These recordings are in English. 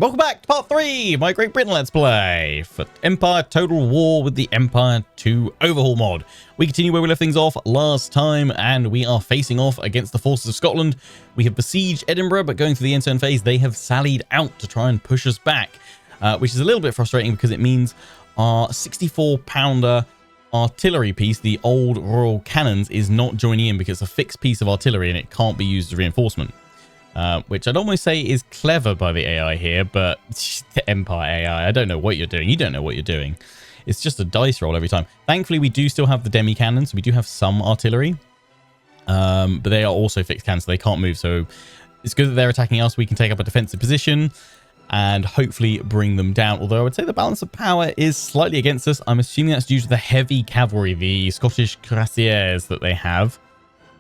Welcome back to part 3 of my Great Britain Let's Play for Empire Total War with the Empire 2 Overhaul mod. We continue where we left things off last time, and we are facing off against the forces of Scotland. We have besieged Edinburgh, but going through the end-turn phase, they have sallied out to try and push us back, which is a little bit frustrating because it means our 64-pounder artillery piece, the old Royal Cannons, is not joining in because it's a fixed piece of artillery and it can't be used as reinforcement. Which I'd almost say is clever by the AI here, but the Empire AI, I don't know what you're doing. You don't know what you're doing. It's just a dice roll every time. Thankfully, we do still have the demi cannons. We do have some artillery, but they are also fixed cannons, so they can't move. So it's good that they're attacking us. We can take up a defensive position and hopefully bring them down. Although I would say the balance of power is slightly against us. I'm assuming that's due to the heavy cavalry, the Scottish cuirassiers that they have.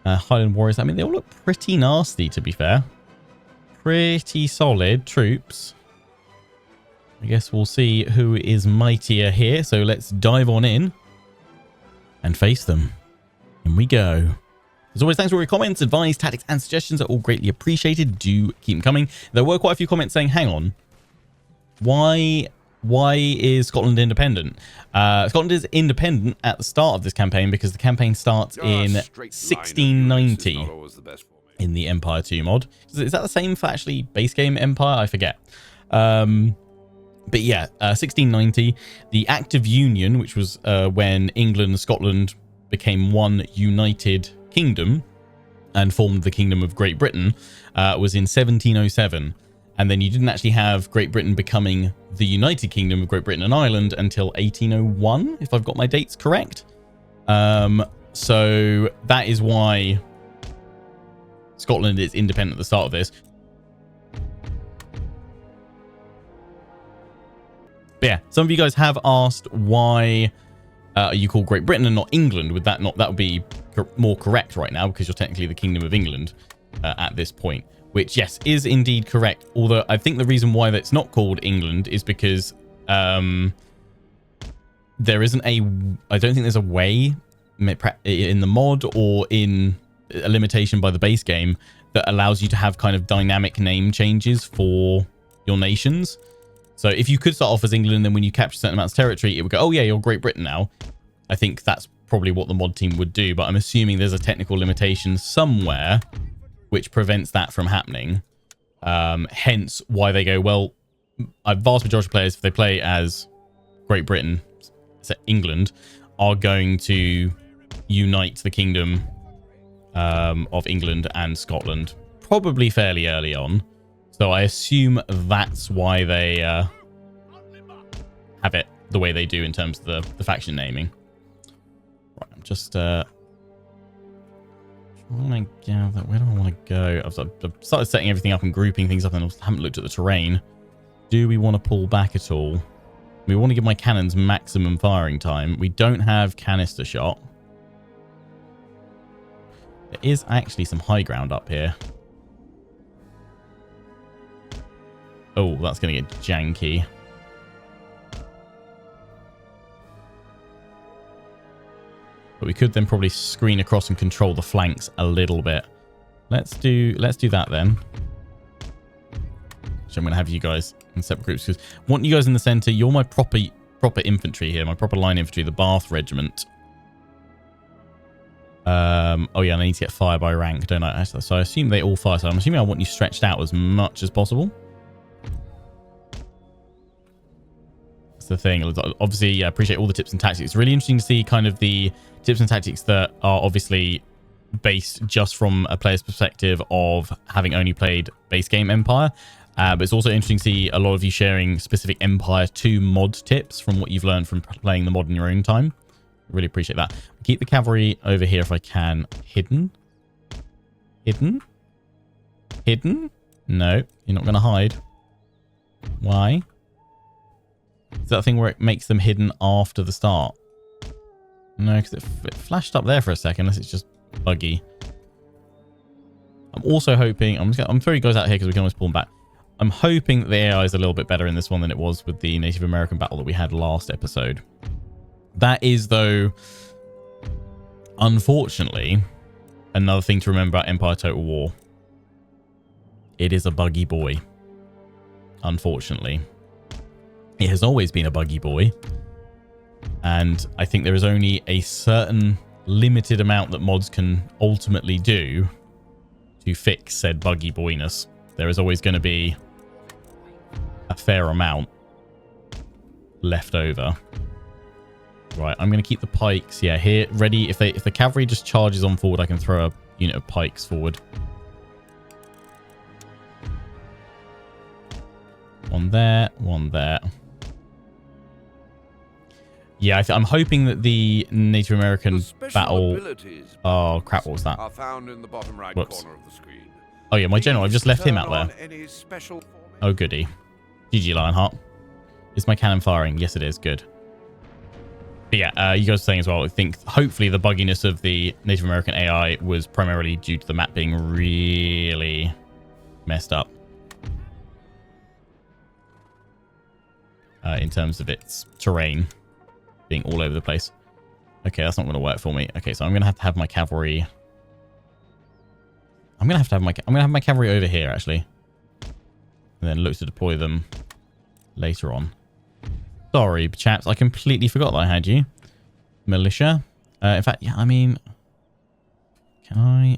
Highland warriors, I mean, they all look pretty nasty, to be fair. Pretty solid troops. I guess we'll see who is mightier here. So let's dive on in and face them. In we go. As always, thanks for all your comments, advice, tactics, and suggestions are all greatly appreciated. Do keep them coming. There were quite a few comments saying, hang on, why is Scotland independent? Scotland is independent at the start of this campaign because the campaign starts in 1690 in the Empire 2 mod. Is that the same for actually base game Empire? I forget. But yeah, 1690, the Act of Union, which was when England and Scotland became one united kingdom and formed the Kingdom of Great Britain, was in 1707. And then you didn't actually have Great Britain becoming the United Kingdom of Great Britain and Ireland until 1801, if I've got my dates correct. So that is why Scotland is independent at the start of this. But yeah, some of you guys have asked why are you called Great Britain and not England? Would that would be more correct right now because you're technically the Kingdom of England at this point, which yes, is indeed correct. Although I think the reason why that's not called England is because there isn't I don't think there's a way in the mod or in a limitation by the base game that allows you to have kind of dynamic name changes for your nations. So if you could start off as England, and then when you capture certain amounts of territory, it would go, oh yeah, you're Great Britain now. I think that's probably what the mod team would do, but I'm assuming there's a technical limitation somewhere which prevents that from happening. Hence why they go, well, a vast majority of players, if they play as Great Britain, so England, are going to unite the kingdom of England and Scotland probably fairly early on. So I assume that's why they have it the way they do in terms of the faction naming. Right, I'm just where do I want to go? I've started setting everything up and grouping things up and I haven't looked at the terrain. Do we want to pull back at all? We want to give my cannons maximum firing time. We don't have canister shot. There is actually some high ground up here. Oh, that's going to get janky. But we could then probably screen across and control the flanks a little bit. Let's do that then. So I'm going to have you guys in separate groups because I want you guys in the center. You're my proper infantry here, my proper line infantry, the Bath Regiment. Oh yeah, and I need to get fire by rank, don't I? So I assume they all fire. So I'm assuming I want you stretched out as much as possible. That's the thing. Obviously, yeah, I appreciate all the tips and tactics. It's really interesting to see kind of the tips and tactics that are obviously based just from a player's perspective of having only played base game Empire. But it's also interesting to see a lot of you sharing specific Empire 2 mod tips from what you've learned from playing the mod in your own time. Really appreciate that. Keep the cavalry over here if I can. Hidden? Hidden? Hidden? No, you're not going to hide. Why? Is that a thing where it makes them hidden after the start? No, because it flashed up there for a second, unless it's just buggy. I'm also hoping... I'm throwing you guys out here because we can always pull them back. I'm hoping that the AI is a little bit better in this one than it was with the Native American battle that we had last episode. That is, though, unfortunately, another thing to remember about Empire Total War. It is a buggy boy. unfortunately. It has always been a buggy boy. And I think there is only a certain limited amount that mods can ultimately do to fix said buggy boyness. There is always going to be a fair amount left over. Right, I'm going to keep the pikes, here, ready. If the cavalry just charges on forward, I can throw a unit of pikes forward. One there, one there. Yeah, I'm hoping that the Native American battle... Oh, crap, what was that? Found in the bottom right Whoops. corner of the screen. Oh, yeah, my general. I've just left him out there. Oh, goody. GG, Lionheart. Is my cannon firing? Yes, it is. Good. But yeah, you guys were saying as well, I think hopefully the bugginess of the Native American AI was primarily due to the map being really messed up. In terms of its terrain being all over the place. Okay, that's not going to work for me. Okay, so I'm going to have my cavalry. I'm going to have my cavalry over here actually, and then look to deploy them later on. Sorry, chaps, I completely forgot that I had you. Militia. In fact, yeah, I mean, can I?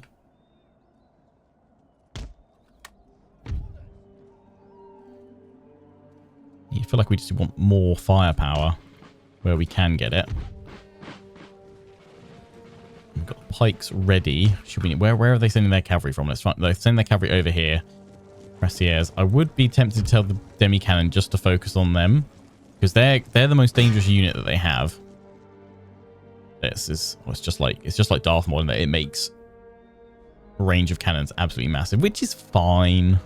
I feel like we just want more firepower where we can get it. We've got pikes ready. Should we? Where are they sending their cavalry from? Let's find. They're sending their cavalry over here. Cuirassiers. I would be tempted to tell the demi cannon just to focus on them because they're the most dangerous unit that they have. This is it's just like Darth Maul in that it makes range of cannons absolutely massive, which is fine.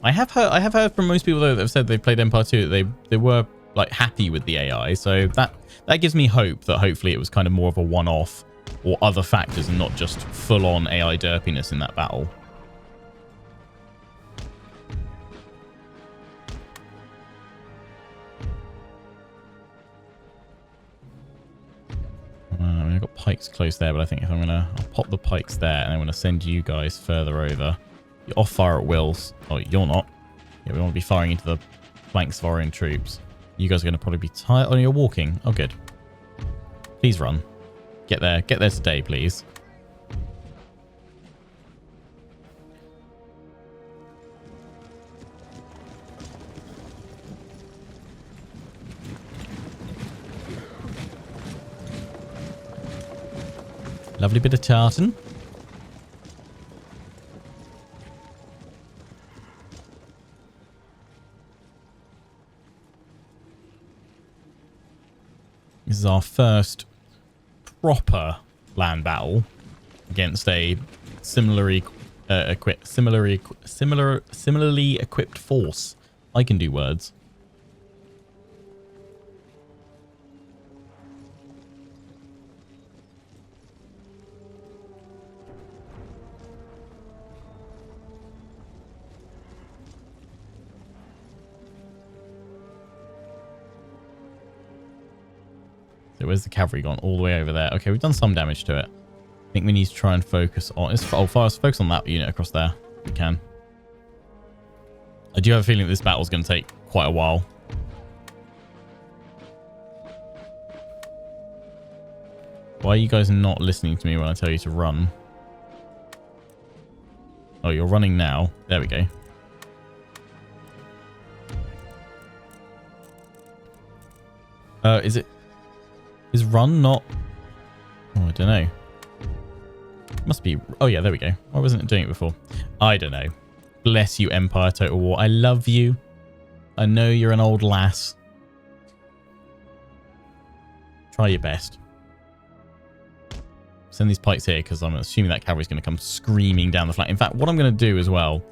I have heard from most people though that have said they've played Empire 2 that they were like happy with the AI, so that gives me hope that hopefully it was kind of more of a one-off or other factors and not just full-on AI derpiness in that battle. I've got pikes close there, but I think if I'll pop the pikes there and I'm going to send you guys further over. You're off fire at wills. Oh, you're not. Yeah, we want to be firing into the flanks of our own troops. You guys are going to probably be tired. Oh, you're walking. Oh, good. Please run. Get there. Get there today, please. Lovely bit of tartan. This is our first proper land battle against a similarly equipped force. I can do words. So where's the cavalry gone? All the way over there. Okay, we've done some damage to it. I think we need to try and focus on... focus on that unit across there. If we can. I do have a feeling that this battle's going to take quite a while. Why are you guys not listening to me when I tell you to run? Oh, you're running now. There we go. Is run not... Oh, I don't know. Must be... Oh, yeah, there we go. Why wasn't it doing it before? I don't know. Bless you, Empire Total War. I love you. I know you're an old lass. Try your best. Send these pikes here, because I'm assuming that cavalry's going to come screaming down the flank. In fact, what I'm going to do as well,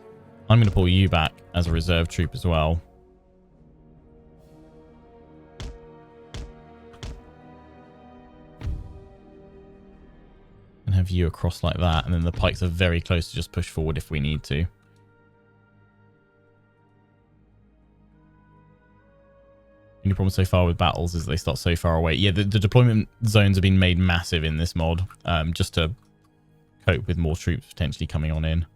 I'm going to pull you back as a reserve troop as well. And have you across like that, and then the pikes are very close to just push forward if we need to. Only problem so far with battles is they start so far away. Yeah, the deployment zones have been made massive in this mod, just to cope with more troops potentially coming on in.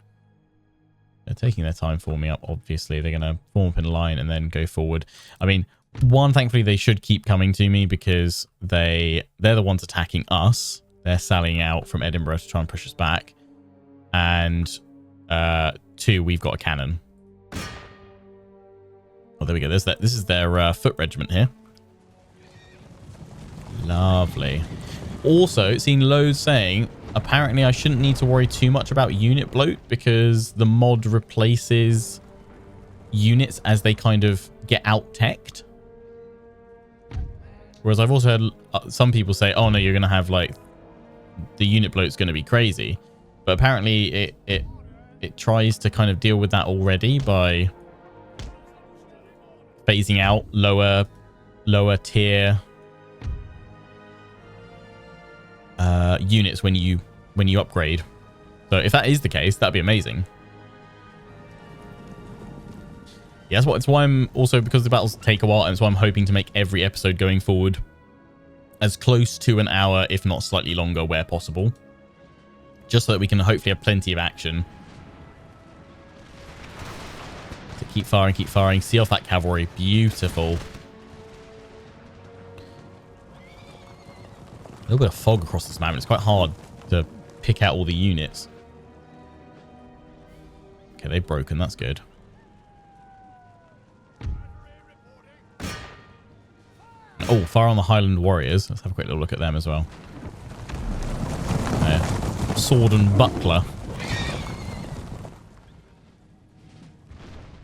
They're taking their time forming up, obviously. They're going to form up in a line and then go forward. I mean, one, thankfully, they should keep coming to me because they're the ones attacking us. They're sallying out from Edinburgh to try and push us back. And 2, we've got a cannon. Oh, there we go. This is their foot regiment here. Lovely. Also, seen loads saying, apparently I shouldn't need to worry too much about unit bloat because the mod replaces units as they kind of get out-teched. Whereas I've also heard some people say, oh no, you're going to have like, the unit bloat's going to be crazy. But apparently it tries to kind of deal with that already by phasing out lower tier units when you upgrade. So if that is the case, that'd be amazing. Yeah, that's why I'm also, because the battles take a while, and that's why I'm hoping to make every episode going forward as close to an hour, if not slightly longer where possible. Just so that we can hopefully have plenty of action. So keep firing. See off that cavalry. Beautiful. A little bit of fog across this map. It's quite hard to pick out all the units. Okay, they've broken. That's good. Oh, fire on the Highland Warriors. Let's have a quick little look at them as well. Sword and buckler.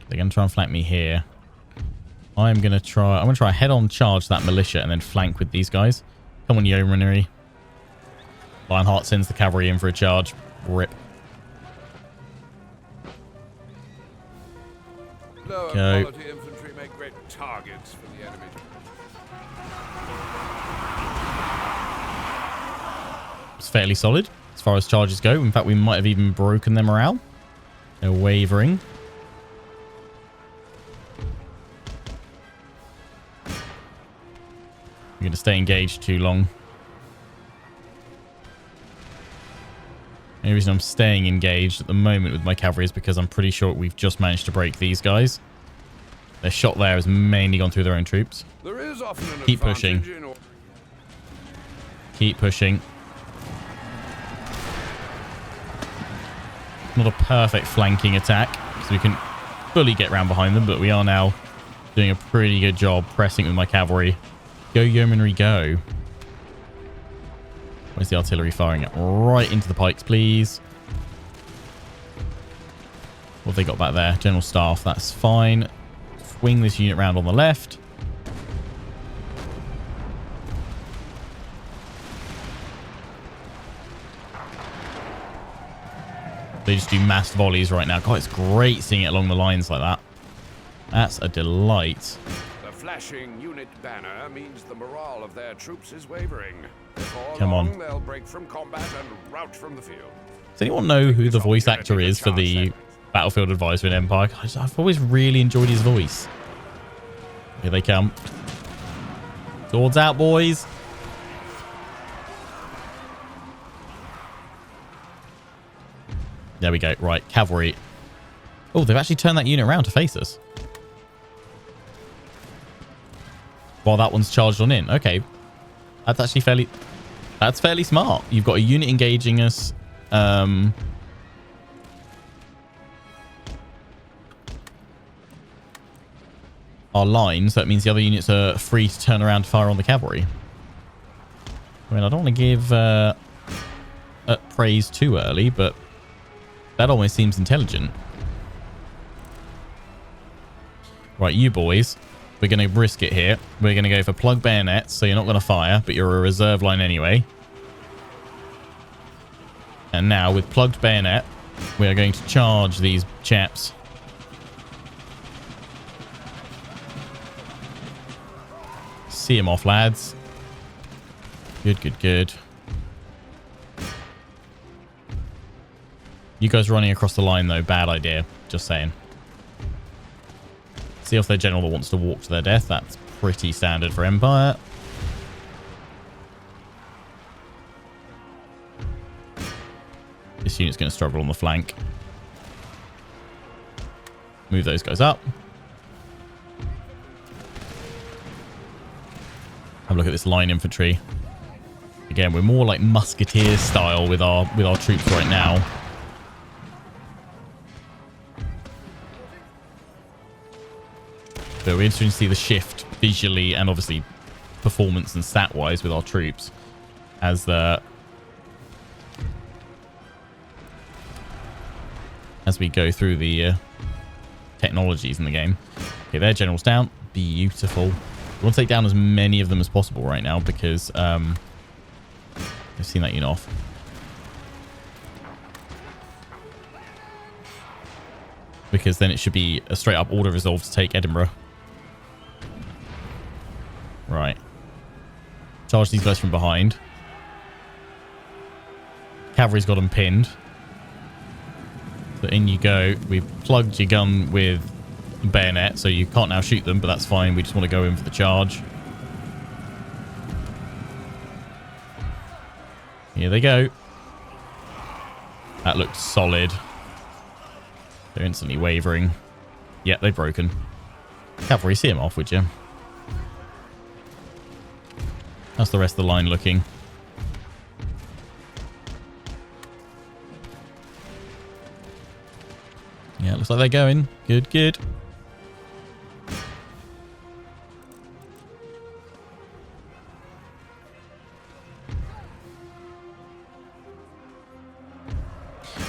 They're going to try and flank me here. I'm going to try a head-on charge that militia and then flank with these guys. Come on, yeomanry. Lionheart sends the cavalry in for a charge. Rip. Lower Go. quality infantry make great targets for the enemy. It's fairly solid as far as charges go. In fact, we might have even broken their morale. They're wavering. I'm going to stay engaged too long. The only reason I'm staying engaged at the moment with my cavalry is because I'm pretty sure we've just managed to break these guys. Their shot there has mainly gone through their own troops. There is often an Keep pushing. Keep pushing. Not a perfect flanking attack because we can fully get round behind them, but we are now doing a pretty good job pressing with my cavalry. Go yeomanry, go. Where's the artillery firing it? Right into the pikes, please. What have they got back there? General staff, that's fine. Swing this unit round on the left. They just do massed volleys right now. God, it's great seeing it along the lines like that. That's a delight. The flashing unit banner means the morale of their troops is wavering. Before Come on. long, they'll break from combat and rout from the field. Does anyone know who the voice actor is for the Battlefield Advisor in Empire? I've always really enjoyed his voice. Here they come. Swords out, boys. There we go. Right, cavalry. Oh, they've actually turned that unit around to face us. While that one's charged on in. Okay. That's actually fairly... That's fairly smart. You've got a unit engaging us. Our line, so that means the other units are free to turn around to fire on the cavalry. I mean, I don't want to give praise too early, but that almost seems intelligent. Right, you boys, we're going to risk it here. We're going to go for plug bayonets, so you're not going to fire, but you're a reserve line anyway. And now, with plugged bayonet, we are going to charge these chaps. See him off, lads. Good, good, good. You guys running across the line, though, bad idea. Just saying. See off their general that wants to walk to their death. That's pretty standard for Empire. This unit's going to struggle on the flank. move those guys up. Have a look at this line infantry. Again, we're more like musketeer style with our troops right now. So we're interested to see the shift visually and obviously performance and stat wise with our troops as we go through the technologies in the game. Okay, their general's down. Beautiful. We want to take down as many of them as possible right now because I've seen that unit off. Because then it should be a straight up order resolve to take Edinburgh. Right. Charge these guys from behind. Cavalry's got them pinned. So in you go. We've plugged your gun with bayonet, so you can't now shoot them, but that's fine. We just want to go in for the charge. Here they go. That looks solid. They're instantly wavering. Yeah, they've broken. Cavalry, see them off, would you? How's the rest of the line looking? Yeah, looks like they're going. Good, good.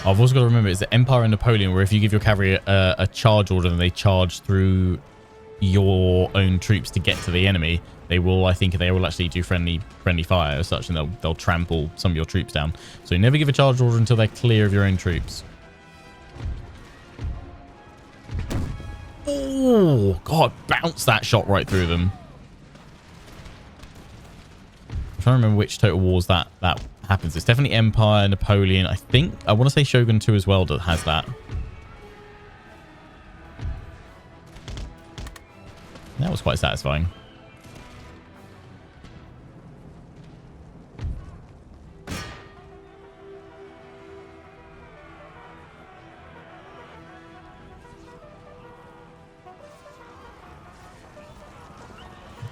I've also got to remember, it's the Empire and Napoleon, where if you give your cavalry a charge order and they charge through your own troops to get to the enemy, they will, I think, they will actually do friendly fire as such, and they'll trample some of your troops down. So you never give a charge order until they're clear of your own troops. Oh, God, bounce that shot right through them. I'm trying to remember which Total Wars that happens. It's definitely Empire, Napoleon. I want to say Shogun 2 as well that has that. That was quite satisfying.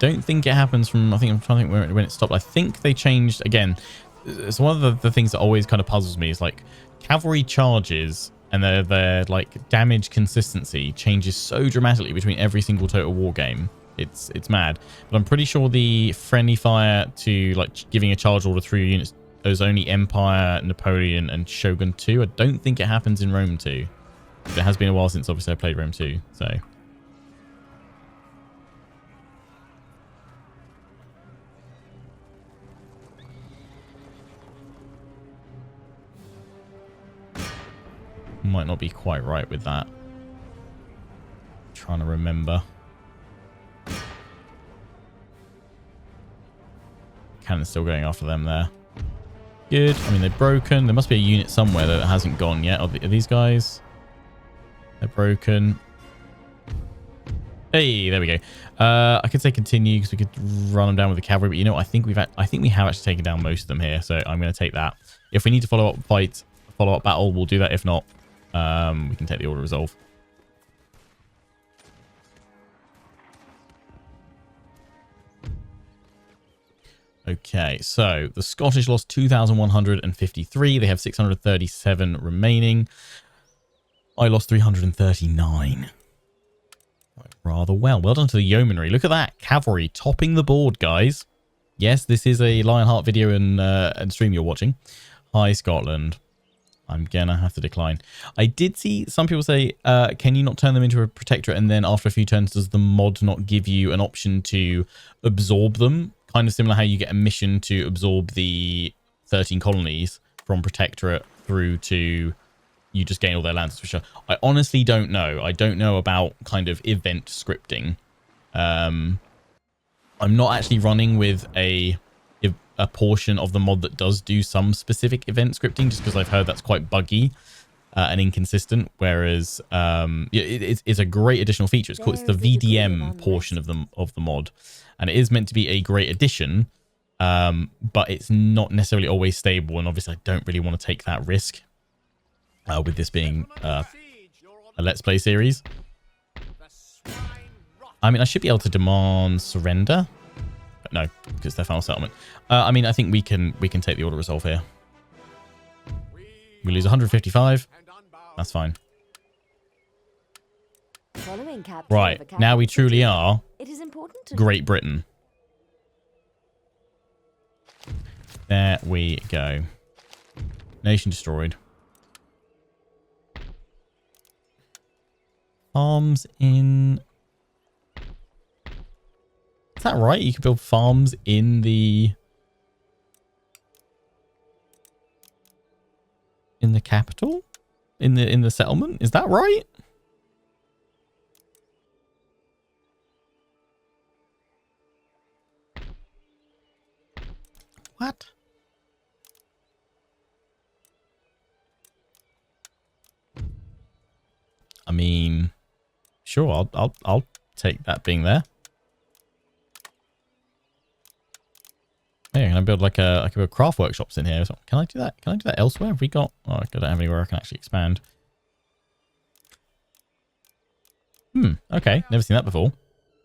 Don't think it happens from, I'm trying to think when it stopped. I think they changed again. It's one of the things that always kind of puzzles me is like cavalry charges and their like damage consistency changes so dramatically between every single Total War game. It's mad. But I'm pretty sure the friendly fire to like giving a charge order through your units is only Empire, Napoleon, and Shogun 2. I don't think it happens in Rome 2. But it has been a while since obviously I played Rome 2, so. Might not be quite right with that. Trying to remember. Cannon's still going after them there. Good. I mean, they're broken. There must be a unit somewhere that hasn't gone yet. Are these guys? They're broken. Hey, there we go. I could say continue because we could run them down with the cavalry, but you know what? I think we have actually taken down most of them here, so I'm going to take that. If we need to follow up battle, we'll do that. If not, we can take the order resolve. Okay, so the Scottish lost 2,153. They have 637 remaining. I lost 339. Rather well. Well done to the yeomanry. Look at that. Cavalry topping the board, guys. Yes, this is a Lionheart video and stream you're watching. Hi, Scotland. I'm gonna have to decline. I did see some people say, can you not turn them into a protectorate and then after a few turns does the mod not give you an option to absorb them? Kind of similar how you get a mission to absorb the 13 colonies from protectorate through to you just gain all their lands. For sure. I honestly don't know. I don't know about kind of event scripting. I'm not actually running with a portion of the mod that does do some specific event scripting, just because I've heard that's quite buggy and inconsistent. Whereas it's a great additional feature. It's called the VDM portion of the mod, and it is meant to be a great addition, but it's not necessarily always stable. And obviously, I don't really want to take that risk with this being a Let's Play series. I mean, I should be able to demand surrender. But no, because they're final settlement. I mean, I think we can take the order resolve here. We lose 155. That's fine. Right, now we truly are Great Britain. There we go. Nation destroyed. Farms in... Is that right? You can build farms in the... in the capital? In the settlement? Is that right? What? I mean, sure, I'll take that being there. Yeah, can I build like I can build craft workshops in here? So can I do that? Can I do that elsewhere? Have we got? Oh, I don't have anywhere I can actually expand. Okay, never seen that before.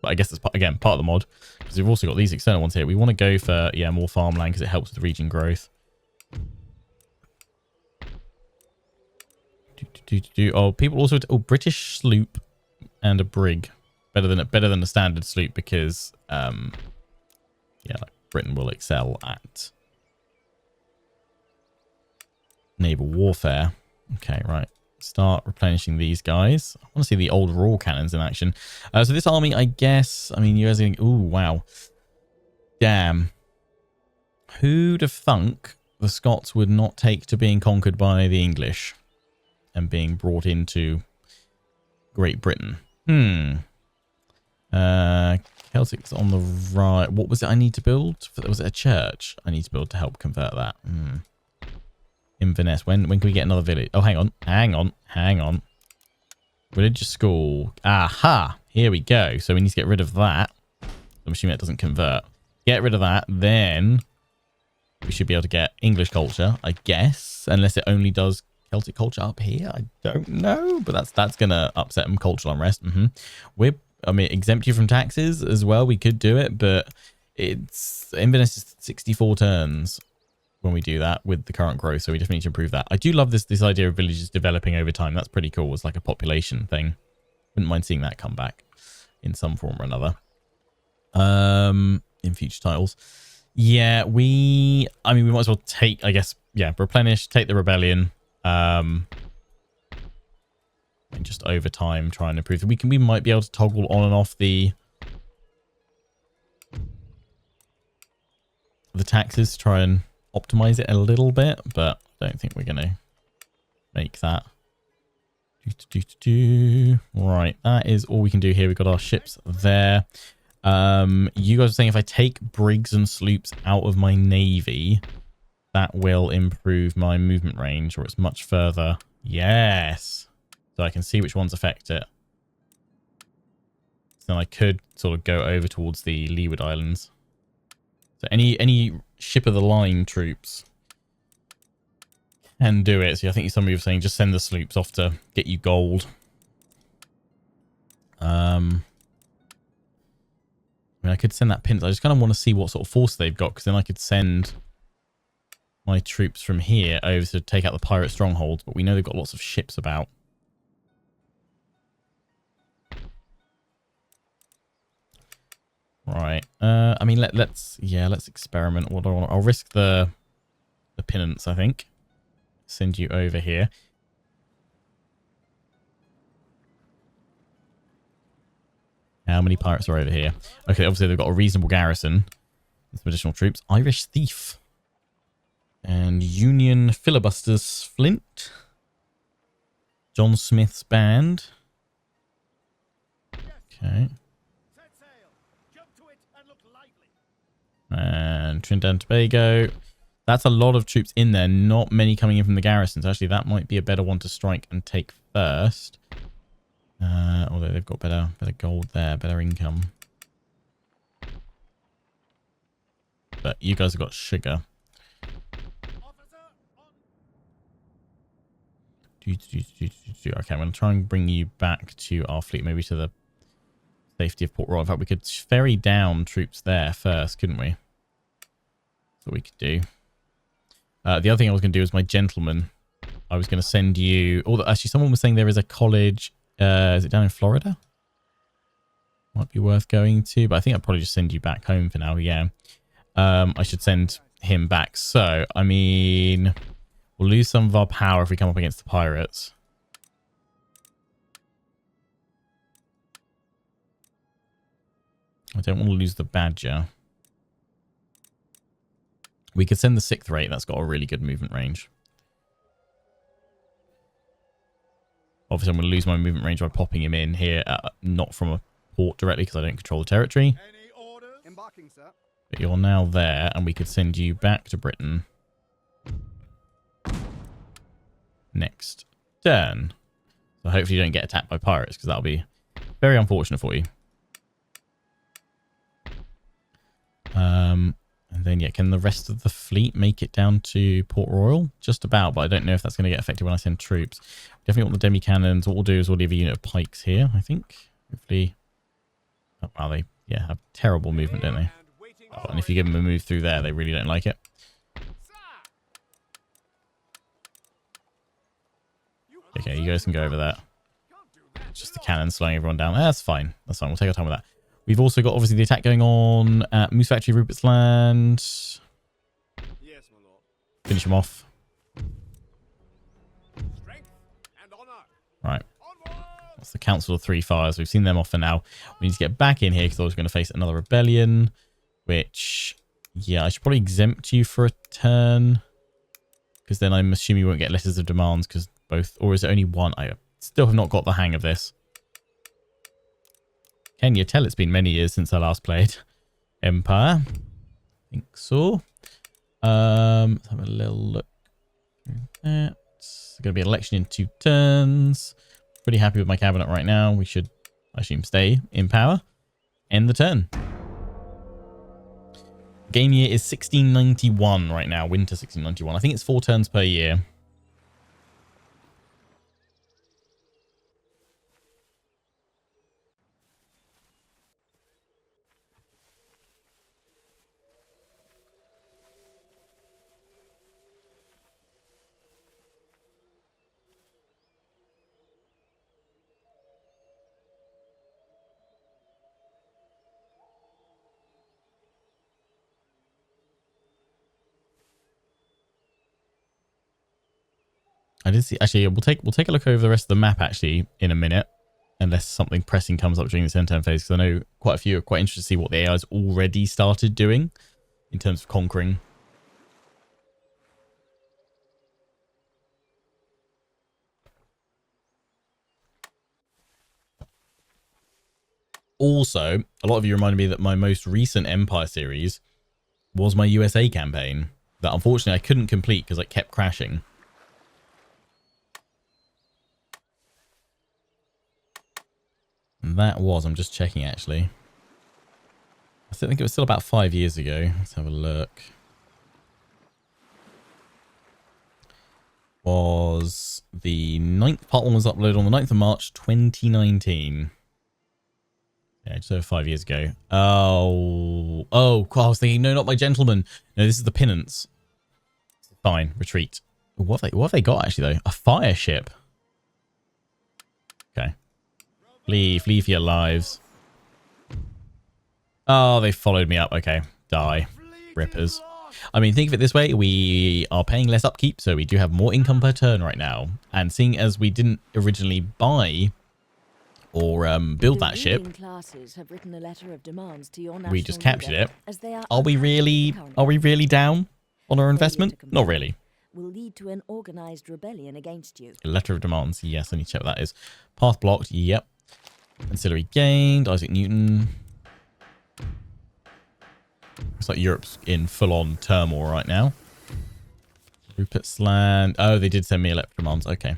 But I guess it's again part of the mod because we've also got these external ones here. We want to go for more farmland because it helps with region growth. Oh, people also British sloop and a brig better than a standard sloop because like Britain will excel at naval warfare. Okay, right. Start replenishing these guys. I want to see the old raw cannons in action. So this army, I guess, I mean, you guys are going, ooh, wow. Damn. Who'd have thunk the Scots would not take to being conquered by the English and being brought into Great Britain? Celtic's on the right. What was it I need to build? Was it a church I need to build to help convert that? Inverness. When can we get another village? Oh, hang on. Religious school. Aha! Here we go. So we need to get rid of that. I'm assuming that doesn't convert. Get rid of that. Then we should be able to get English culture, I guess. Unless it only does Celtic culture up here. I don't know. But that's going to upset them. Cultural unrest. Exempt you from taxes as well. We could do it. But it's Inverness is 64 turns when we do that with the current growth, so we just need to improve that. I do love this idea of villages developing over time. That's pretty cool. It's like a population thing. Wouldn't mind seeing that come back in some form or another. In future titles. Yeah, we might as well take, I guess, replenish, take the rebellion. And just over time try and improve. We might be able to toggle on and off the taxes to try and optimize it a little bit, but I don't think we're going to make that. Right, that is all we can do here. We've got our ships there. You guys are saying if I take brigs and sloops out of my navy, that will improve my movement range, or it's much further. Yes. So I can see which ones affect it. So then I could sort of go over towards the Leeward Islands. So any ship of the line troops can do it. So I think some of you were saying just send the sloops off to get you gold. I mean, I could send that pincer. I just kind of want to see what sort of force they've got, because then I could send my troops from here over to take out the pirate strongholds. But we know they've got lots of ships about. Right. I mean, let's experiment. What do I want? I'll risk the penance, I think. Send you over here. How many pirates are over here? Okay, obviously they've got a reasonable garrison. Some additional troops. Irish Thief. And Union Filibusters Flint. John Smith's band. Okay. And Trinidad and Tobago. That's a lot of troops in there. Not many coming in from the garrisons. Actually, that might be a better one to strike and take first. Although they've got better gold there, better income. But you guys have got sugar. Okay, I'm going to try and bring you back to our fleet, maybe to the Safety of Port Royal. In fact, we could ferry down troops there first, couldn't we? That's what we could do. The other thing I was going to do is my gentleman. I was going to send you... Actually, someone was saying there is a college... is it down in Florida? Might be worth going to, but I think I'll probably just send you back home for now, yeah. I should send him back. So, I mean, we'll lose some of our power if we come up against the pirates. I don't want to lose the Badger. We could send the 6th rate. That's got a really good movement range. Obviously, I'm going to lose my movement range by popping him in here, not from a port directly because I don't control the territory. Any orders? Embarking, sir. But you're now there, and we could send you back to Britain next turn. So hopefully you don't get attacked by pirates, because that'll be very unfortunate for you. And then, yeah, can the rest of the fleet make it down to Port Royal? Just about, but I don't know if that's going to get affected when I send troops. Definitely want the demi-cannons. What we'll do is we'll leave a unit of pikes here, I think. Hopefully. Oh, wow, they, yeah, have terrible movement, don't they? Oh, and if you give them a move through there, they really don't like it. Okay, you guys can go over there. Just the cannons slowing everyone down. That's fine. That's fine. We'll take our time with that. We've also got, obviously, the attack going on at Moose Factory, Rupert's Land. Yes, my lord. Finish them off. Strength and honor. Right. Onward! That's the Council of Three Fires. We've seen them off for now. We need to get back in here because I was going to face another rebellion, which, yeah, I should probably exempt you for a turn because then I'm assuming you won't get letters of demands because both, or is it only one? I still have not got the hang of this. Can you tell it's been many years since I last played Empire? I think so. Let's have a little look. It's going to be an election in 2 turns. Pretty happy with my cabinet right now. We should, I assume, stay in power. End the turn. Game year is 1691 right now. Winter 1691. I think it's 4 turns per year. I did see, actually, we'll take a look over the rest of the map actually in a minute, unless something pressing comes up during this end turn phase, because I know quite a few are quite interested to see what the AI's already started doing in terms of conquering. Also, a lot of you reminded me that my most recent Empire series was my USA campaign that unfortunately I couldn't complete because it kept crashing. And that was, I'm just checking actually. I still think it was still about 5 years ago. Let's have a look. Was the 9th, part 1 was uploaded on the 9th of March 2019. Yeah, just over 5 years ago. Oh, I was thinking, no, not my gentleman. No, this is the Penance. Fine, retreat. What have they got actually though? A fire ship. Okay. Flee for your lives. Oh, they followed me up. Okay, die. Rippers. I mean, think of it this way. We are paying less upkeep, so we do have more income per turn right now. And seeing as we didn't originally buy or build that ship, we just captured it. Are we really down on our investment? Not really. Will lead to an organized rebellion against you. Letter of demands. Yes, I need to check what that is. Path blocked. Yep. Ancillary gained. Isaac Newton. Looks like Europe's in full-on turmoil right now. Rupert's Land. Oh, they did send me electric demands. Okay.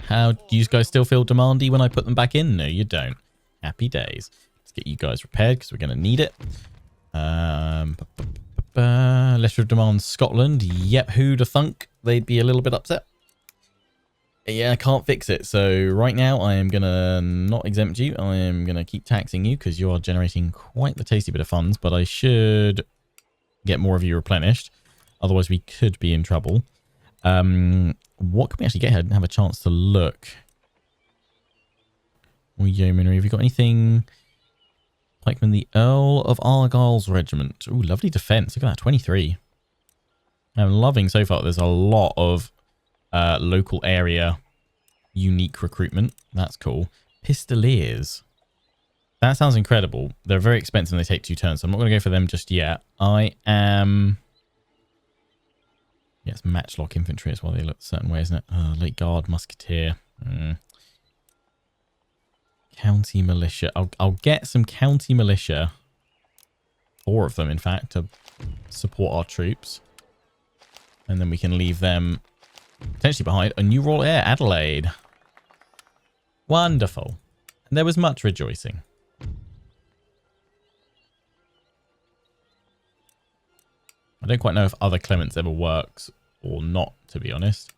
How do you guys still feel demandy when I put them back in? No, you don't. Happy days. Let's get you guys repaired because we're going to need it. Letter of demands, Scotland. Yep, who'da thunk they'd be a little bit upset. Yeah, I can't fix it. So right now I am going to not exempt you. I am going to keep taxing you because you are generating quite the tasty bit of funds, but I should get more of you replenished. Otherwise we could be in trouble. What can we actually get here? I didn't have a chance to look. Or yeomanry. Have you got anything? Pikeman, the Earl of Argyle's regiment. Ooh, lovely defense. Look at that, 23. I'm loving so far. There's a lot of local area unique recruitment. That's cool. Pistoliers. That sounds incredible. They're very expensive and they take 2 turns, so I'm not going to go for them just yet. I am... Yeah, it's matchlock infantry as well. They look a certain way, isn't it? Late guard, musketeer. County militia. I'll get some county militia. 4 of them, in fact, to support our troops. And then we can leave them potentially behind. A new royal heir, Adelaide. Wonderful. And there was much rejoicing. I don't quite know if other Clements ever works or not, to be honest.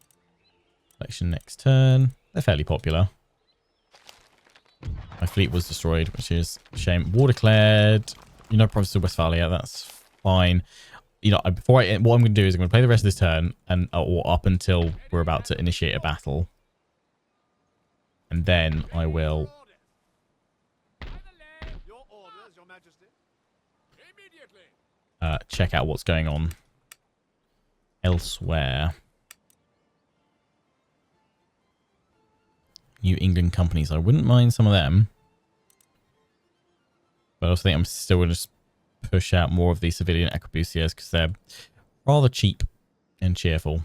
Election next turn. They're fairly popular. My fleet was destroyed, which is a shame. War declared. You know, Province of Westphalia. That's fine. You know, what I'm going to do is I'm going to play the rest of this turn and or up until we're about to initiate a battle. And then I will... Your orders, Your Majesty. Immediately. check out what's going on elsewhere. New England companies. I wouldn't mind some of them. But I also think I'm still going to just push out more of the civilian arquebusiers because they're rather cheap and cheerful.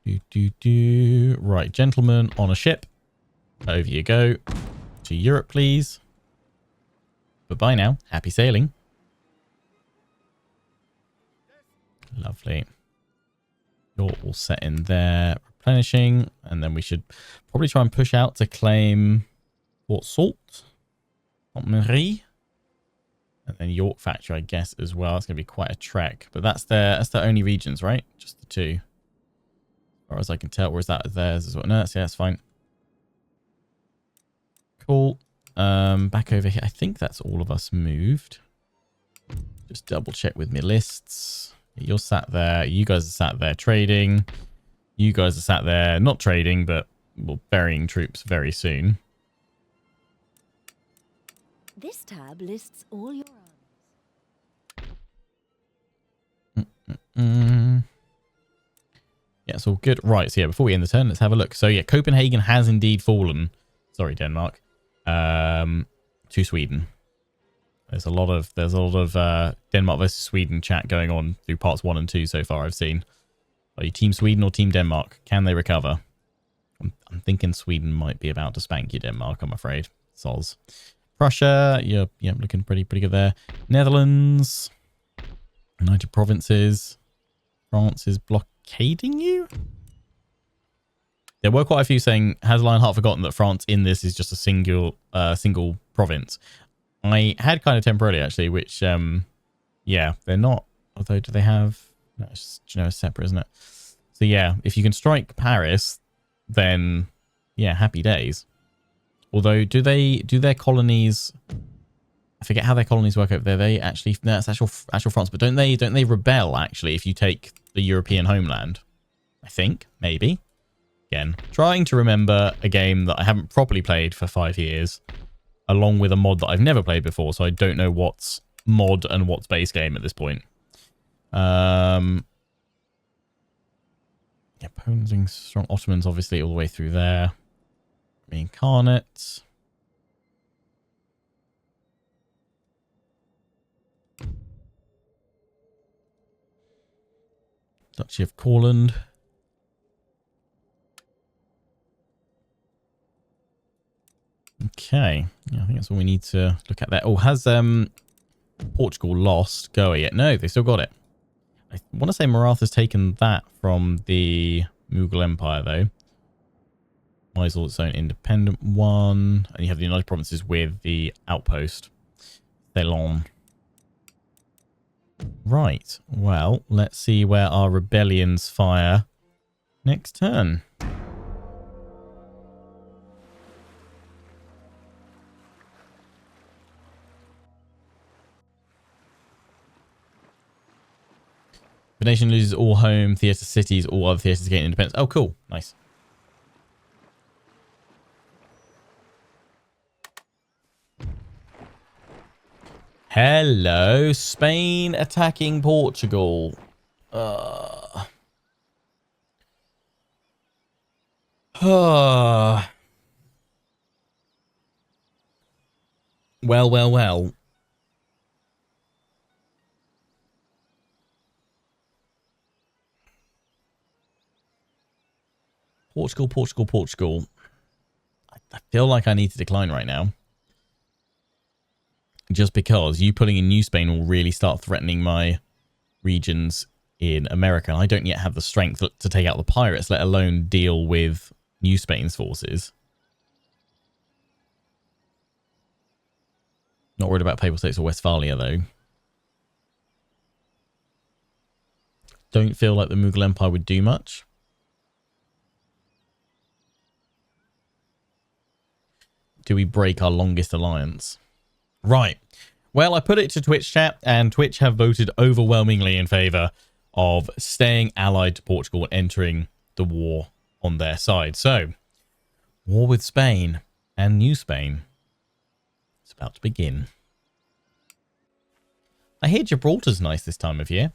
Right, gentlemen on a ship. Over you go. To Europe, please. Bye-bye now. Happy sailing. Lovely. You're all set in there. Replenishing. And then we should probably try and push out to claim Fort Salt. Montmarie. And then York Factory, I guess, as well. It's going to be quite a trek. But that's their only regions, right? Just the two. As far as I can tell. Or is that theirs as well? No, that's fine. Cool. Back over here. I think that's all of us moved. Just double check with my lists. You're sat there. You guys are sat there trading. You guys are sat there not trading, but well, burying troops very soon. This tab lists all your Yeah, it's all good. Right, so yeah, before we end the turn, let's have a look. So yeah, Copenhagen has indeed fallen. Sorry, Denmark. To Sweden. There's a lot of Denmark versus Sweden chat going on through parts 1 and 2 so far. I've seen. Are you Team Sweden or Team Denmark? Can they recover? I'm thinking Sweden might be about to spank you, Denmark. I'm afraid. Soz. Prussia, yeah, looking pretty good there. Netherlands, United Provinces. France is blockading you. There were quite a few saying, has Lionheart forgotten that France in this is just a single province? I had kind of temporarily, actually, which, yeah, they're not. Although, do they have... No, it's just, separate, isn't it? So, yeah, if you can strike Paris, then, yeah, happy days. Although, do their colonies... I forget how their colonies work over there. They actually... No, it's actual France. But don't they rebel, actually, if you take the European homeland? I think. Maybe. Again, trying to remember a game that I haven't properly played for 5 years, along with a mod that I've never played before, so I don't know what's mod and what's base game at this point. Yeah, opposing strong Ottomans, obviously, all the way through there. Reincarnate. Duchy of Courland. Okay, yeah, I think that's all we need to look at there. Oh, has Portugal lost Goa yet? No, they still got it. I want to say Maratha's taken that from the Mughal Empire, though. Mysore, its own independent one. And you have the United Provinces with the outpost. Ceylon. Right, well, let's see where our rebellions fire next turn. The nation loses all home theatre cities, all other theatres gain independence. Oh, cool. Nice. Hello, Spain attacking Portugal. Well. Portugal. I feel like I need to decline right now. Just because you pulling in New Spain will really start threatening my regions in America. And I don't yet have the strength to take out the pirates, let alone deal with New Spain's forces. Not worried about Papal States or Westphalia, though. Don't feel like the Mughal Empire would do much. Do we break our longest alliance? Right. Well, I put it to Twitch chat, and Twitch have voted overwhelmingly in favour of staying allied to Portugal and entering the war on their side. So, war with Spain and New Spain. It's about to begin. I hear Gibraltar's nice this time of year.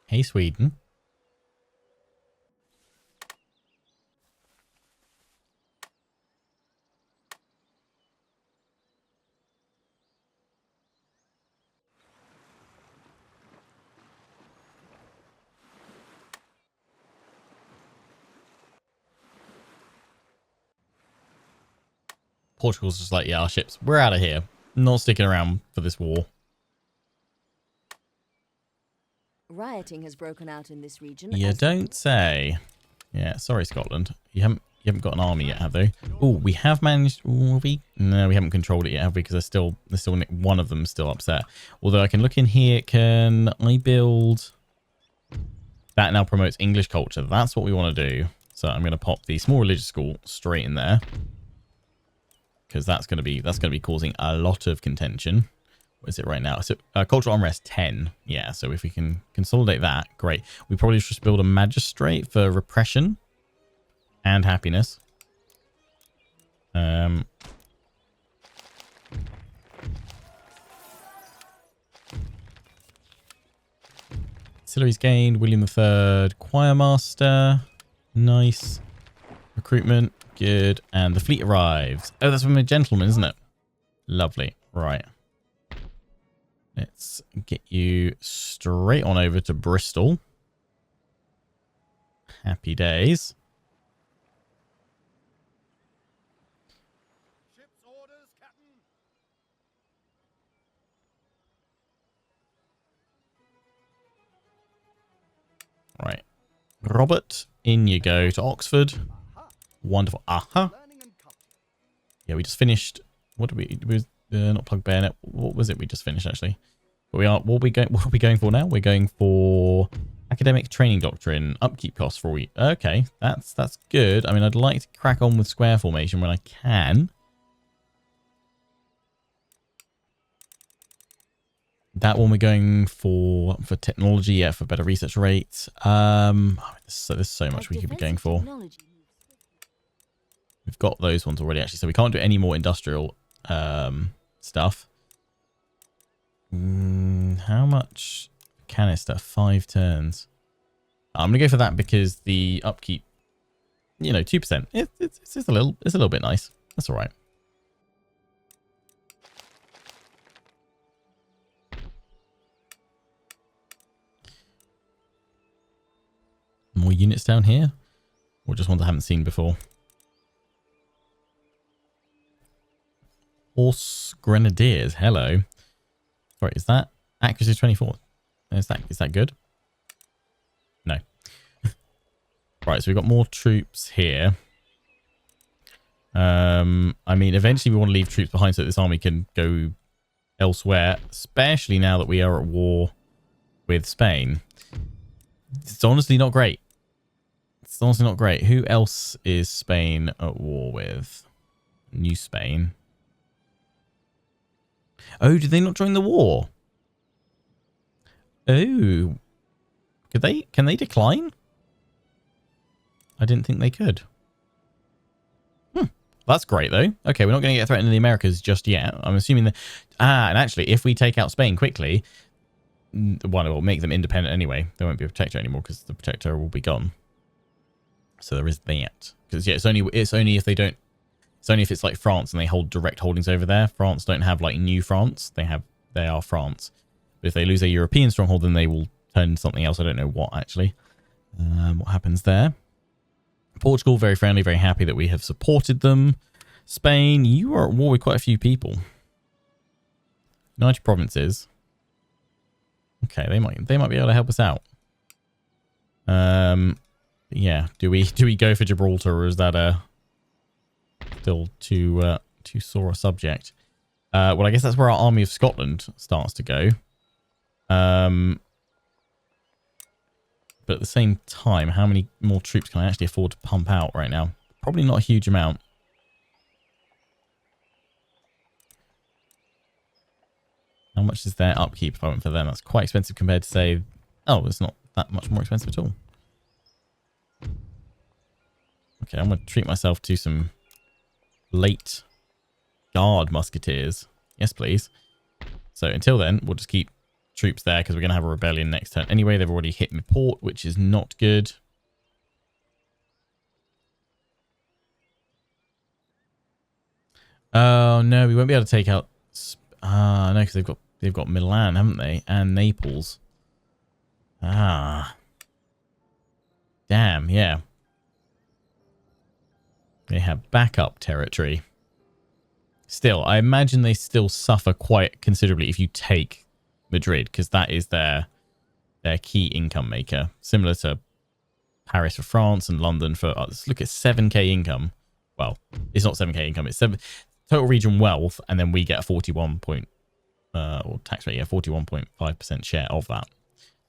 Hey, Sweden. Portugal's just like, yeah, our ships, we're out of here. Not sticking around for this war. Rioting has broken out in this region. You don't say. Yeah, sorry, Scotland. You haven't got an army yet, have they? Oh, we have managed. No, we haven't controlled it yet, have we? Because there's still one of them still upset. Although I can look in here. Can I build? That now promotes English culture. That's what we want to do. So I'm going to pop the small religious school straight in there, because that's going to be causing a lot of contention. What is it right now? So cultural unrest 10. Yeah, so if we can consolidate that, great. We probably should build a magistrate for repression and happiness. Auxiliaries gained. William III, choir master. Nice. Recruitment. Good. And the fleet arrives. Oh, that's from a gentleman, isn't it? Lovely. Right. Let's get you straight on over to Bristol. Happy days. Ship's orders, Captain. Right. Robert, in you go to Oxford. Wonderful. Aha. Yeah, we just finished. What did we? Not plug bayonet. What was it we just finished actually? But what are we going for now? We're going for academic training doctrine, upkeep costs for a week. Okay, that's good. I mean, I'd like to crack on with square formation when I can. That one we're going for technology, yeah, for better research rates. There's so much we could be going for. We've got those ones already actually, so we can't do any more industrial stuff. How much canister? 5 turns. I'm gonna go for that because the upkeep, 2%. It's a little bit nice. That's all right. More units down here, or just ones I haven't seen before. Horse Grenadiers. Hello. Sorry, is that Accuracy 24. Is that good? No. Right, so we've got more troops here. I mean, eventually we want to leave troops behind so that this army can go elsewhere, especially now that we are at war with Spain. It's honestly not great. It's honestly not great. Who else is Spain at war with? New Spain. Oh, did they not join the war? Oh. Can they decline? I didn't think they could. That's great, though. Okay, we're not going to get threatened in the Americas just yet. I'm assuming that... and actually, if we take out Spain quickly, well, it will make them independent anyway. There won't be a protector anymore because the protector will be gone. So there is that. Because, yeah, it's only if they don't... It's only if it's like France and they hold direct holdings over there. France don't have, like, New France. They are France. But if they lose their European stronghold, then they will turn something else. I don't know what, actually. What happens there? Portugal, very friendly, very happy that we have supported them. Spain, you are at war with quite a few people. United Provinces. Okay, they might be able to help us out. Yeah, do we go for Gibraltar, or is that still too sore a subject? Well, I guess that's where our Army of Scotland starts to go. But at the same time, how many more troops can I actually afford to pump out right now? Probably not a huge amount. How much is their upkeep if I went for them? That's quite expensive compared to, say... Oh, it's not that much more expensive at all. Okay, I'm going to treat myself to some late guard musketeers. Yes, please. So until then, we'll just keep troops there because we're going to have a rebellion next turn. Anyway, they've already hit my port, which is not good. Oh, no, we won't be able to take out... no, because they've got Milan, haven't they? And Naples. Ah. Damn, yeah. They have backup territory. Still, I imagine they still suffer quite considerably if you take Madrid, because that is their key income maker. Similar to Paris for France and London for... let's look at 7k income. Well, it's not 7k income, it's total region wealth, and then we get a 41 point... or tax rate, yeah, 41.5% share of that.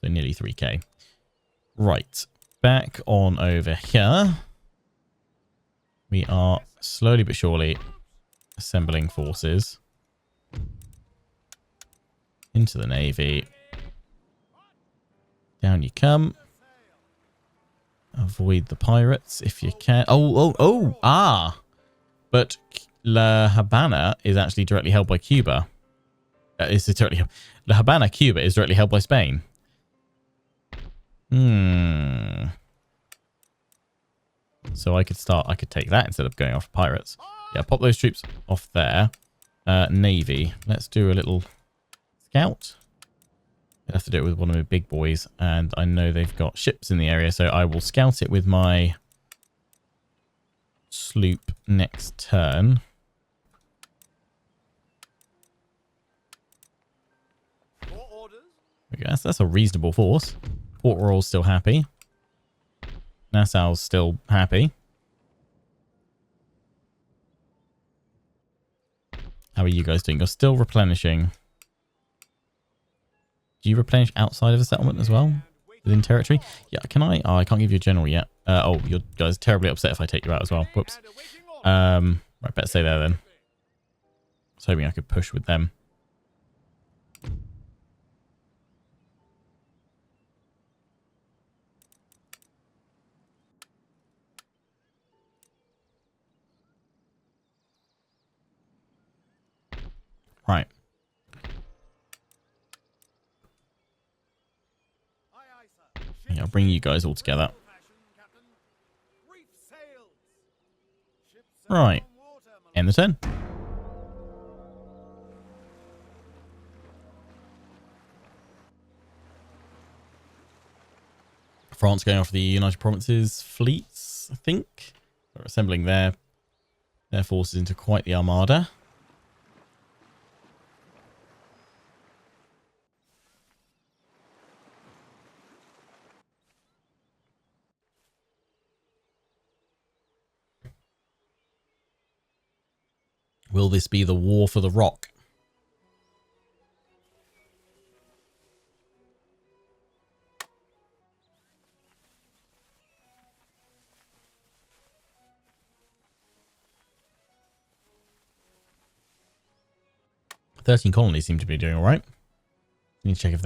So nearly 3k. Right, back on over here. We are slowly but surely assembling forces into the navy. Down you come. Avoid the pirates if you can. But La Habana is actually directly held by Cuba. La Habana, Cuba is directly held by Spain. So I could take that instead of going after pirates. Yeah, pop those troops off there. Navy. Let's do a little scout. I'd have to do it with one of my big boys. And I know they've got ships in the area, so I will scout it with my sloop next turn. Yes, that's a reasonable force. Port Royal's still happy. Nassau's still happy. How are you guys doing? You're still replenishing. Do you replenish outside of the settlement as well? Within territory? Yeah, can I? Oh, I can't give you a general yet. Oh, you guys are terribly upset if I take you out as well. Whoops. Right, better stay there then. I was hoping I could push with them. Right. Yeah, I'll bring you guys all together. Right. End the turn. France going after the United Provinces fleets, I think. They're assembling their forces into quite the armada. Will this be the war for the rock? "13 colonies seem to be doing all right. Need to check if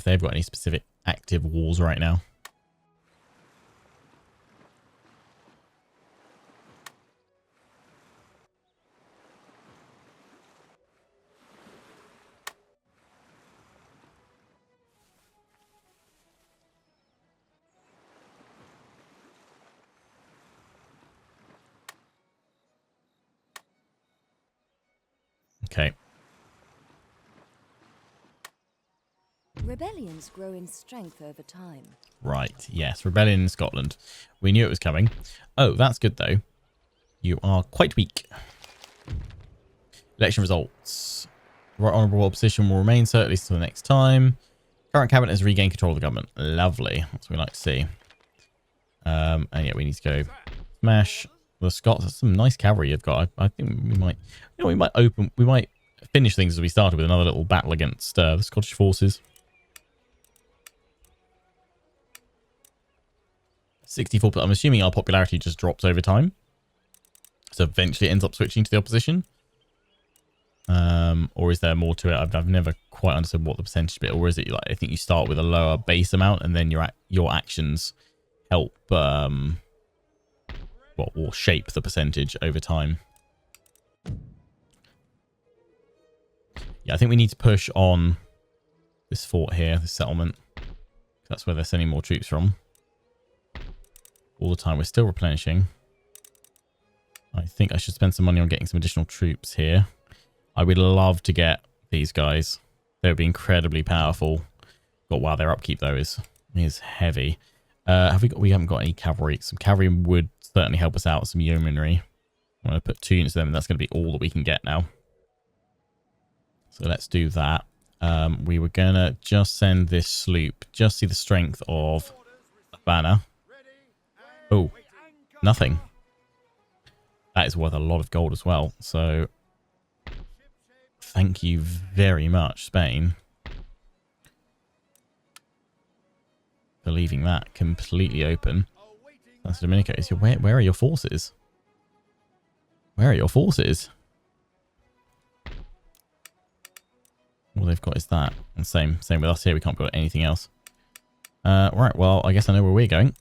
they've got any specific active wars right now. Okay. Rebellions grow in strength over time. Right. Yes. Rebellion in Scotland. We knew it was coming. Oh, that's good though. You are quite weak. Election results. Right honourable opposition will remain so at least until the next time. Current cabinet has regained control of the government. Lovely. That's what we like to see. And yeah, we need to go smash the Scots. That's some nice cavalry you've got. I think we might, we might finish things as we started with another little battle against the Scottish forces. 64, but I'm assuming our popularity just drops over time. So eventually it ends up switching to the opposition. Or is there more to it? I've never quite understood what the percentage bit, or is it like, I think you start with a lower base amount and then your actions help, or shape the percentage over time. Yeah, I think we need to push on this fort here, this settlement. That's where they're sending more troops from. All the time. We're still replenishing. I think I should spend some money on getting some additional troops here. I would love to get these guys. They would be incredibly powerful. But wow, their upkeep though is heavy. We haven't got any cavalry. Some cavalry would certainly help us out. Some yeomanry. I'm going to put 2 units of them, and that's going to be all that we can get now. So let's do that. We were going to just send this sloop. Just see the strength of a banner. Oh, nothing. That is worth a lot of gold as well. So thank you very much, Spain, for leaving that completely open. That's Dominica. Where are your forces? Where are your forces? All they've got is that. And same with us here. We can't build anything else. Right, well, I guess I know where we're going.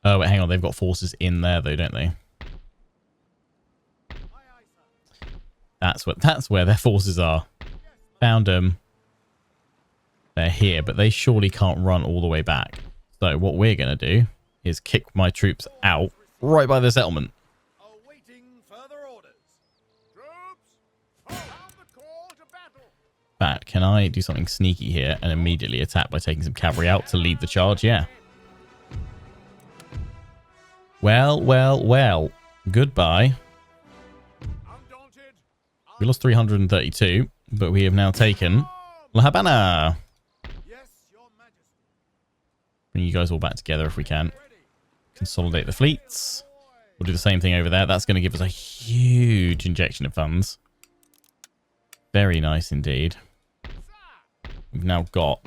Oh, wait, hang on. They've got forces in there, though, don't they? That's where their forces are. Found them. They're here, but they surely can't run all the way back. So what we're going to do is kick my troops out right by the settlement. Awaiting further orders. Troops, sound the call to battle. But can I do something sneaky here and immediately attack by taking some cavalry out to lead the charge? Yeah. Well. Goodbye. Undaunted. We lost 332, but we have now taken La Habana. Yes, Your Majesty. Bring you guys all back together if we can. Consolidate the fleets. We'll do the same thing over there. That's going to give us a huge injection of funds. Very nice indeed. We've now got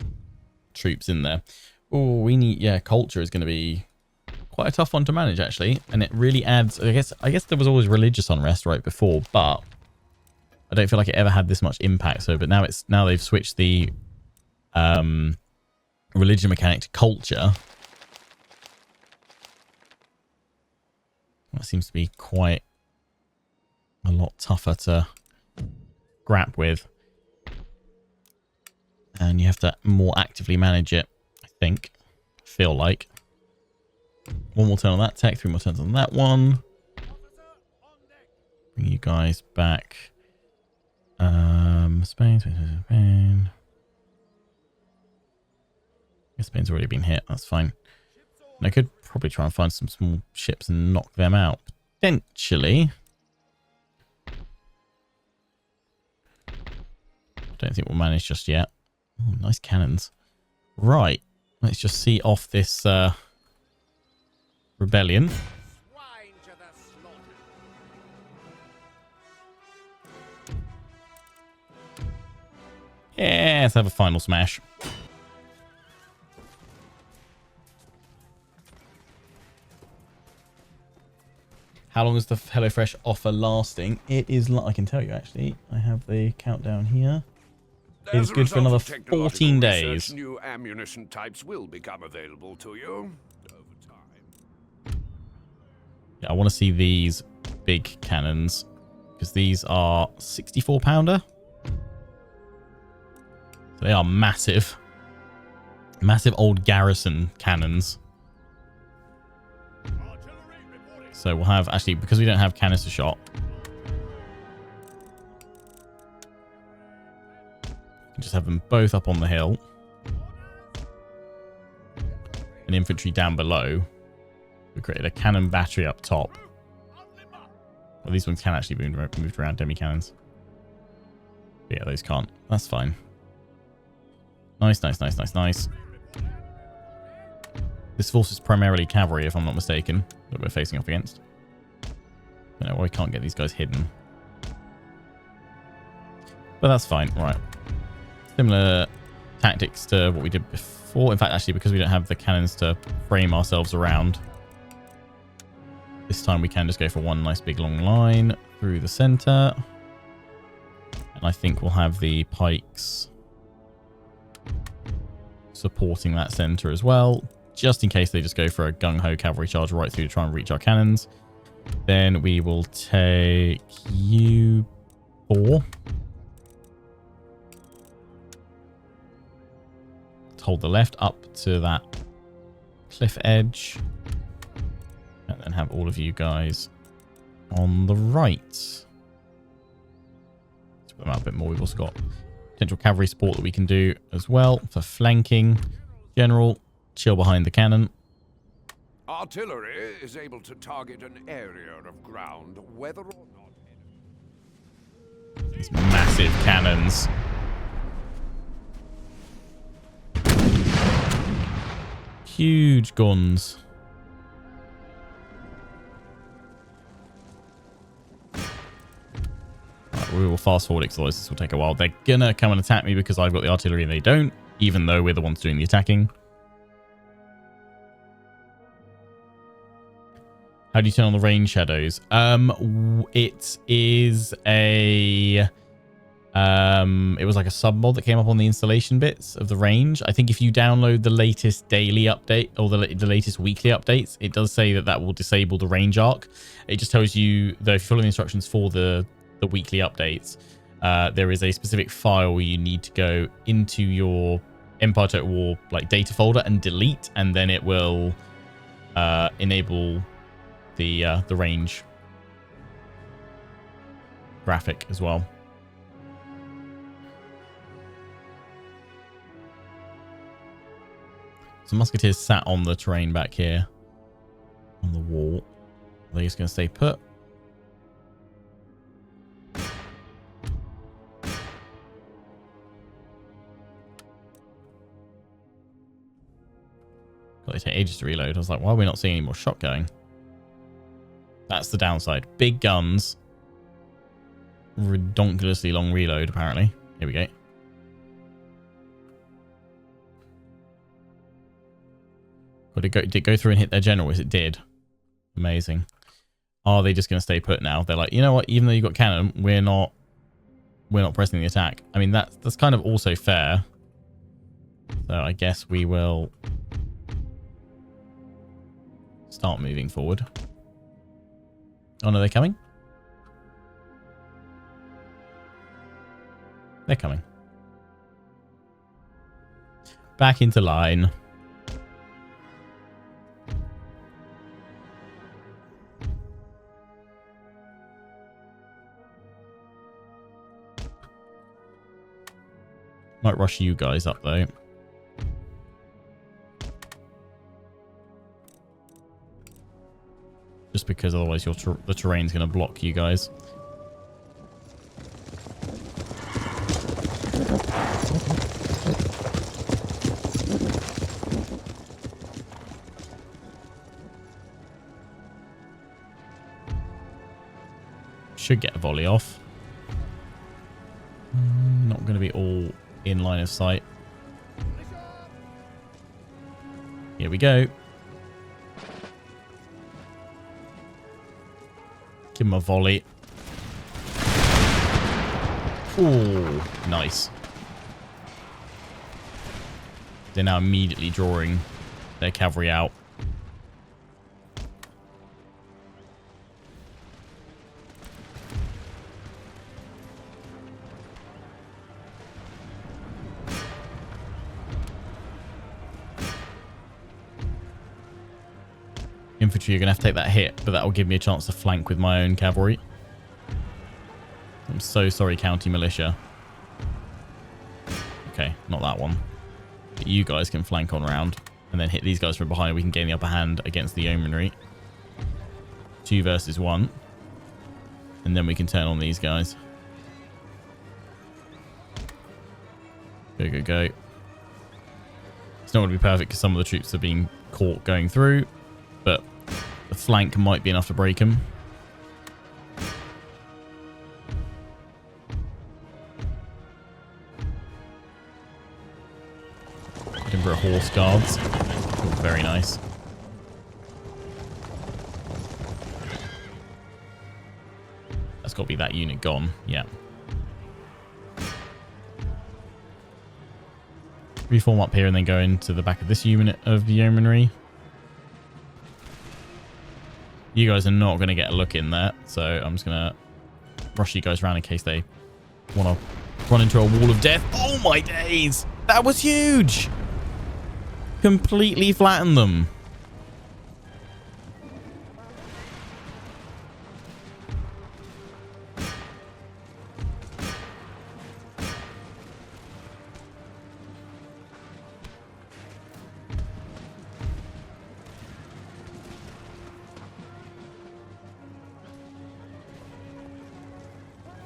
troops in there. Oh, we need... Yeah, culture is going to be quite a tough one to manage, actually. And it really adds... I guess there was always religious unrest right before, but I don't feel like it ever had this much impact. So, but now they've switched the religion mechanic to culture. That seems to be quite a lot tougher to grap with. And you have to more actively manage it, I think. Feel like. 1 more turn on that tech, 3 more turns on that one. Bring you guys back. Spain. Spain's already been hit. That's fine. And I could probably try and find some small ships and knock them out. Potentially. Don't think we'll manage just yet. Oh, nice cannons. Right. Let's just see off this rebellion. Swine to the slaughter. Yeah, let's have a final smash. How long is the HelloFresh offer lasting? It is, I can tell you actually. I have the countdown here. It is good for another 14 days. New ammunition types will become available to you over time. Yeah, I want to see these big cannons because these are 64 pounder. So they are massive. Massive old garrison cannons. So we'll have, actually, because we don't have canister shot, just have them both up on the hill. And infantry down below. We created a cannon battery up top. Well, these ones can actually be moved around, demi cannons. But yeah, those can't. That's fine. Nice, nice, nice, nice, nice. This force is primarily cavalry, if I'm not mistaken, that we're facing off against. I don't know why we can't get these guys hidden. But that's fine. Right. Similar tactics to what we did before. In fact, actually, because we don't have the cannons to frame ourselves around, this time we can just go for one nice big long line through the center. And I think we'll have the pikes supporting that center as well, just in case they just go for a gung-ho cavalry charge right through to try and reach our cannons. Then we will take U4. Hold the left up to that cliff edge. And then have all of you guys on the right. Let's put them out a bit more. We've also got potential cavalry support that we can do as well for flanking. General, chill behind the cannon. Artillery is able to target an area of ground, whether or not... These massive cannons. Huge guns. Right, we will fast forward it, otherwise this will take a while. They're gonna come and attack me because I've got the artillery and they don't, even though we're the ones doing the attacking. How do you turn on the range shadows? It is a... it was like a sub mod that came up on the installation bits of the range. I think if you download the latest daily update or the latest weekly updates, it does say that will disable the range arc. It just tells you that if you follow the instructions for the weekly updates, there is a specific file where you need to go into your Empire Total War like data folder and delete, and then it will enable the range graphic as well. So musketeers sat on the terrain back here on the wall. Are they just going to stay put? God, they take ages to reload. I was like, why are we not seeing any more shot going? That's the downside. Big guns. Redonkulously long reload, apparently. Here we go. Did it go through and hit their general? As it did. Amazing. Are they just going to stay put now? They're like, you know what? Even though you've got cannon, we're not pressing the attack. I mean, that's kind of also fair. So I guess we will start moving forward. Oh no, they're coming? They're coming. Back into line. Might rush you guys up though. Just because otherwise the terrain's going to block you guys. Should get a volley off. Not going to be all in line of sight. Here we go. Give him a volley. Ooh, nice. They're now immediately drawing their cavalry out. Infantry, you're going to have to take that hit, but that will give me a chance to flank with my own cavalry. I'm so sorry, County Militia. Okay, not that one. But you guys can flank on round and then hit these guys from behind. We can gain the upper hand against the yeomanry. 2 versus 1. And then we can turn on these guys. Go, go, go. It's not going to be perfect because some of the troops are being caught going through, but the flank might be enough to break them. Edinburgh Horse Guards. Oh, very nice. That's got to be that unit gone. Yeah. Reform up here and then go into the back of this unit of yeomanry. You guys are not going to get a look in there, so I'm just going to rush you guys around in case they want to run into a wall of death. Oh my days! That was huge! Completely flattened them.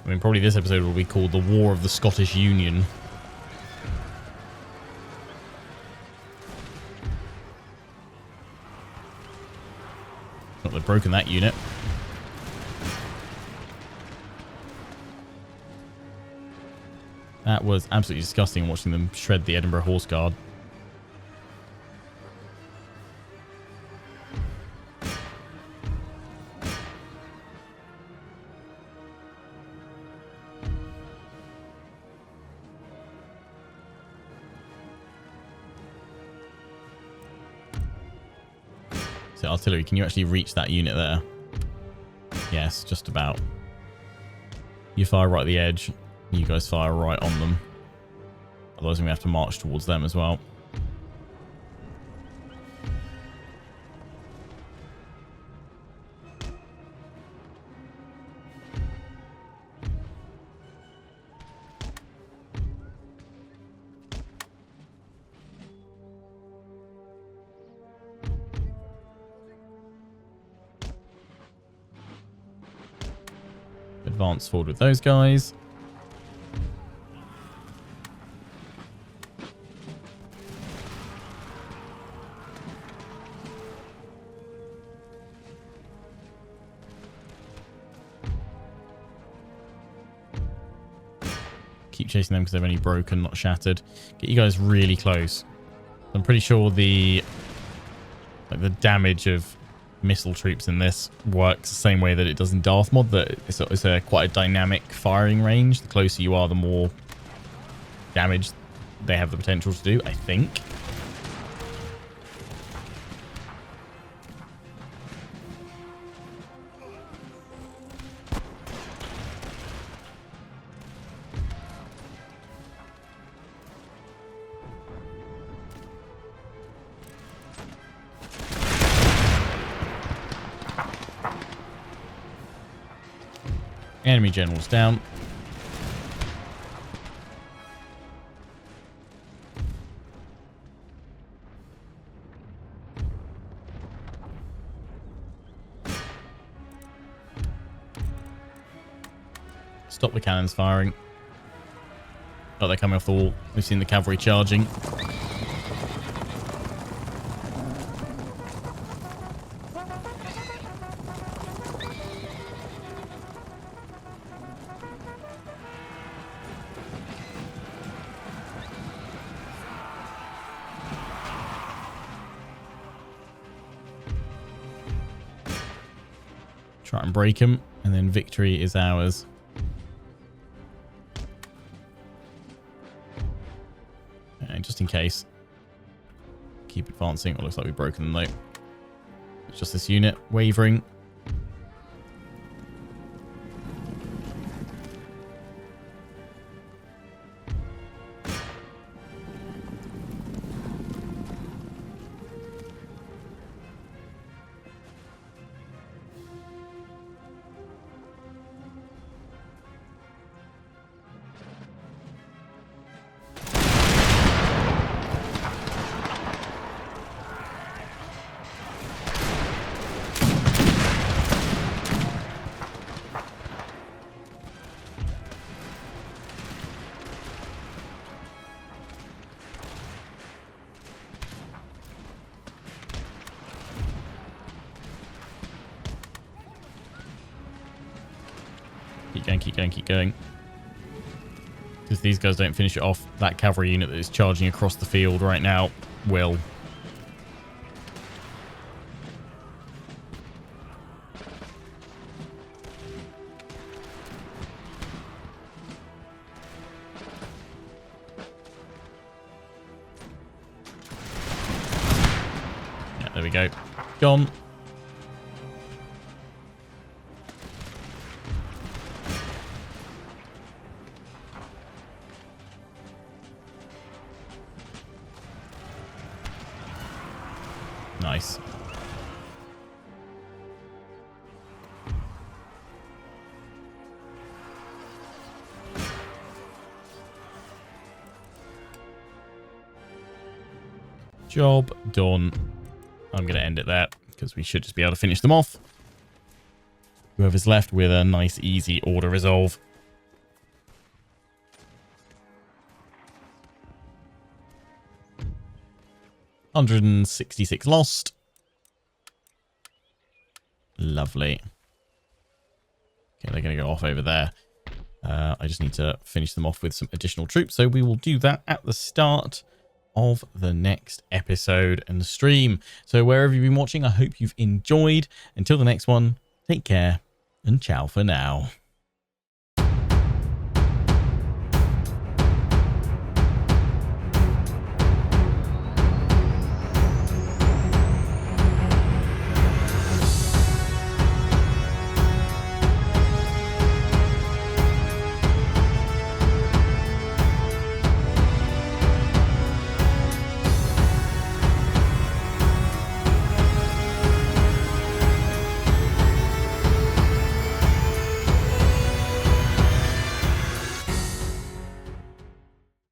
I mean, probably this episode will be called The War of the Scottish Union. Not they've broken that unit. That was absolutely disgusting watching them shred the Edinburgh Horse Guard. So artillery, can you actually reach that unit there? Yes, just about. You fire right at the edge. You guys fire right on them. Otherwise, we have to march towards them as well. Advance forward with those guys. Keep chasing them because they've only broken, not shattered. Get you guys really close. I'm pretty sure the damage of missile troops in this works the same way that it does in Darth Mod, that it's a quite a dynamic firing range. The closer you are, the more damage they have the potential to do, I think. Enemy generals down. Stop the cannons firing. Oh, they're coming off the wall. We've seen the cavalry charging. Try and break him, and then victory is ours. And just in case, keep advancing. It looks like we've broken them though. It's just this unit wavering. Keep going. Because these guys don't finish it off, that cavalry unit that is charging across the field right now will. Yeah, there we go. Gone. Nice. Job done. I'm going to end it there because we should just be able to finish them off. Whoever's left with a nice, easy order resolve. $166 lost. Lovely. Okay, they're going to go off over there. I just need to finish them off with some additional troops. So we will do that at the start of the next episode and stream. So wherever you've been watching, I hope you've enjoyed. Until the next one, take care and ciao for now.